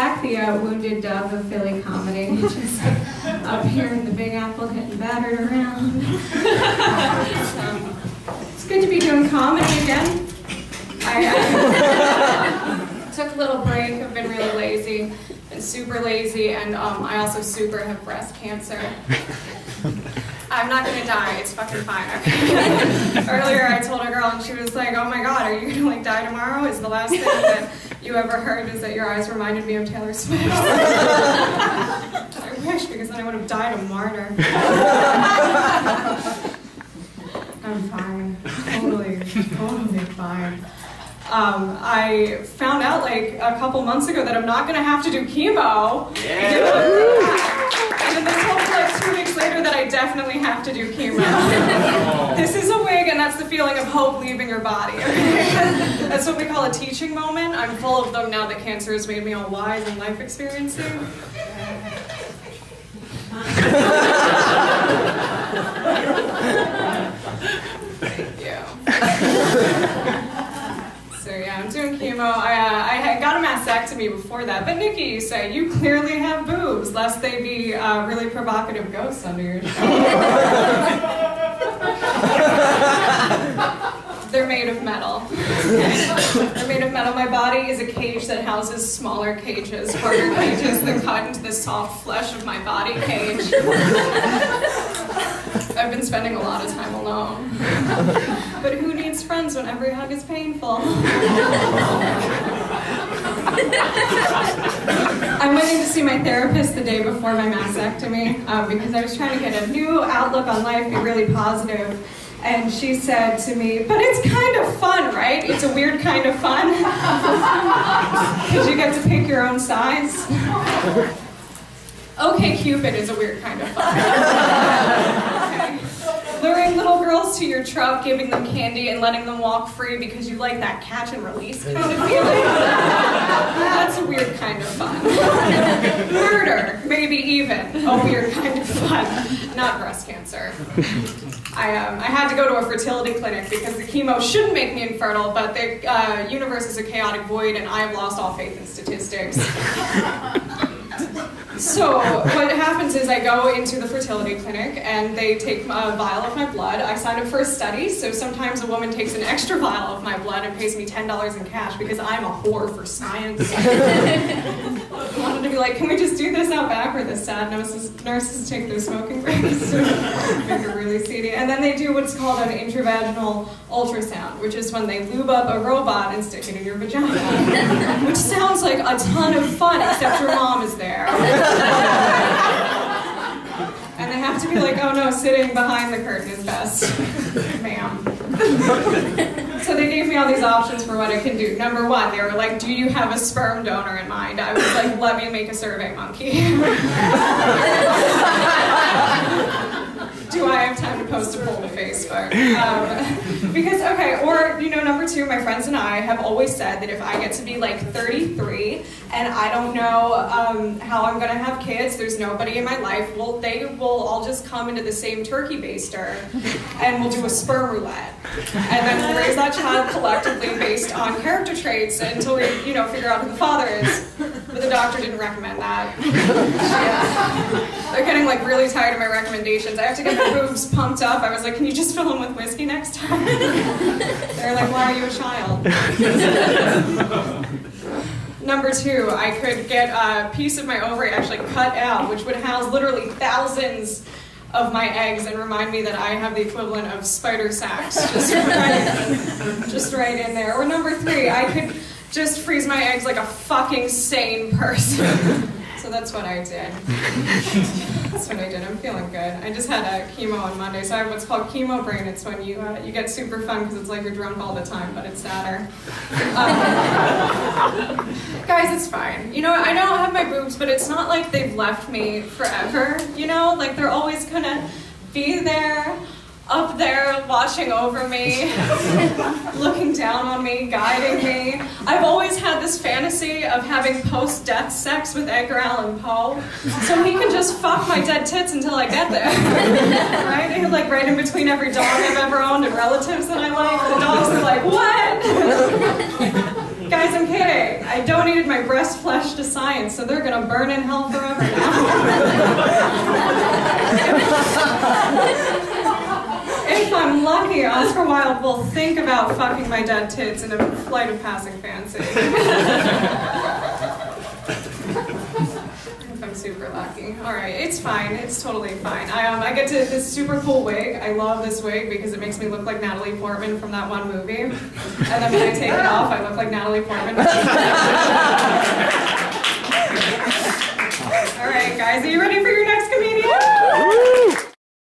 Jack, the wounded dove of Philly comedy, just up here in the Big Apple getting battered around. It's good to be doing comedy again. I took a little break. I've been really lazy, been super lazy, and I also super have breast cancer. I'm not gonna die, it's fucking fine, okay? Earlier I told a girl and she was like, oh my god, are you gonna like die tomorrow? Is the last thing that you ever heard is that your eyes reminded me of Taylor Swift? I wish, because then I would have died a martyr. I'm fine, totally fine. I found out like a couple months ago that I'm not gonna have to do chemo. Yeah. And then they told me like 2 weeks later that I definitely have to do chemo. This is a wig, and that's the feeling of hope leaving your body. Okay? That's what we call a teaching moment. I'm full of them now that cancer has made me all wise and life experiencing. Thank you. So yeah, I'm doing chemo. I got a mastectomy before that, but Nikki, you say, you clearly have boobs, lest they be really provocative ghosts under your show. They're made of metal. They're made of metal. My body is a cage that houses smaller cages, harder cages that cut into the soft flesh of my body cage. I've been spending a lot of time alone. But who needs friends when every hug is painful? I went in to see my therapist the day before my mastectomy because I was trying to get a new outlook on life, be really positive. And she said to me, but it's kind of fun, right? It's a weird kind of fun. Because you get to pick your own size. Okay, Cupid is a weird kind of fun. Okay. Luring little girls to your truck, giving them candy, and letting them walk free because you like that catch and release kind of feeling. That's a weird kind of fun. Murder, maybe even a weird kind of fun. Not breast cancer. I had to go to a fertility clinic because the chemo shouldn't make me infertile, but the universe is a chaotic void and I have lost all faith in statistics. So what happens is I go into the fertility clinic and they take a vial of my blood. I signed up for a study, so sometimes a woman takes an extra vial of my blood and pays me $10 in cash because I'm a whore for science. I wanted to be like, can we just do this out back where the sad nurses take their smoking breaks? Make it really seedy. And then they do what's called an intravaginal ultrasound, which is when they lube up a robot and stick it in your vagina. Which sounds like a ton of fun, except your mom is there. And they have to be like, oh no, sitting behind the curtain is best, ma'am. So they gave me all these options for what I can do. Number one, they were like, do you have a sperm donor in mind? I was like, let me make a survey monkey. Do I have time to post a poll to Facebook? Because, okay, or, you know, number two, my friends and I have always said that if I get to be like 33 and I don't know how I'm going to have kids, there's nobody in my life, well, they will all just come into the same turkey baster and we'll do a sperm roulette. And then we'll raise that child collectively based on character traits until we, you know, figure out who the father is. But the doctor didn't recommend that. Yeah. They're getting like really tired of my recommendations. I have to get my boobs pumped up. I was like, can you just fill them with whiskey next time? They're like, why are you a child? Number two, I could get a piece of my ovary actually cut out, which would house literally thousands of my eggs and remind me that I have the equivalent of spider sacs just right in there. Or number three, I could just freeze my eggs like a fucking sane person. So that's what I did. That's what I did. I'm feeling good. I just had a chemo on Monday, so I have what's called chemo brain. It's when you get super fun because it's like you're drunk all the time, but it's sadder. Guys, it's fine. You know, I don't have my boobs, but it's not like they've left me forever. You know, like they're always gonna be there. Up there, watching over me, looking down on me, guiding me. I've always had this fantasy of having post-death sex with Edgar Allan Poe, so he can just fuck my dead tits until I get there, right? And like right in between every dog I've ever owned and relatives that I like, the dogs are like, what? Guys, I'm kidding. I donated my breast flesh to science, so they're gonna burn in hell forever now. If I'm lucky, Oscar Wilde will think about fucking my dead tits in a flight of passing fancy. If I'm super lucky. Alright, it's fine. It's totally fine. I get to this super cool wig. I love this wig because it makes me look like Natalie Portman from that one movie. And then when I take it off, I look like Natalie Portman. Alright, guys, are you ready for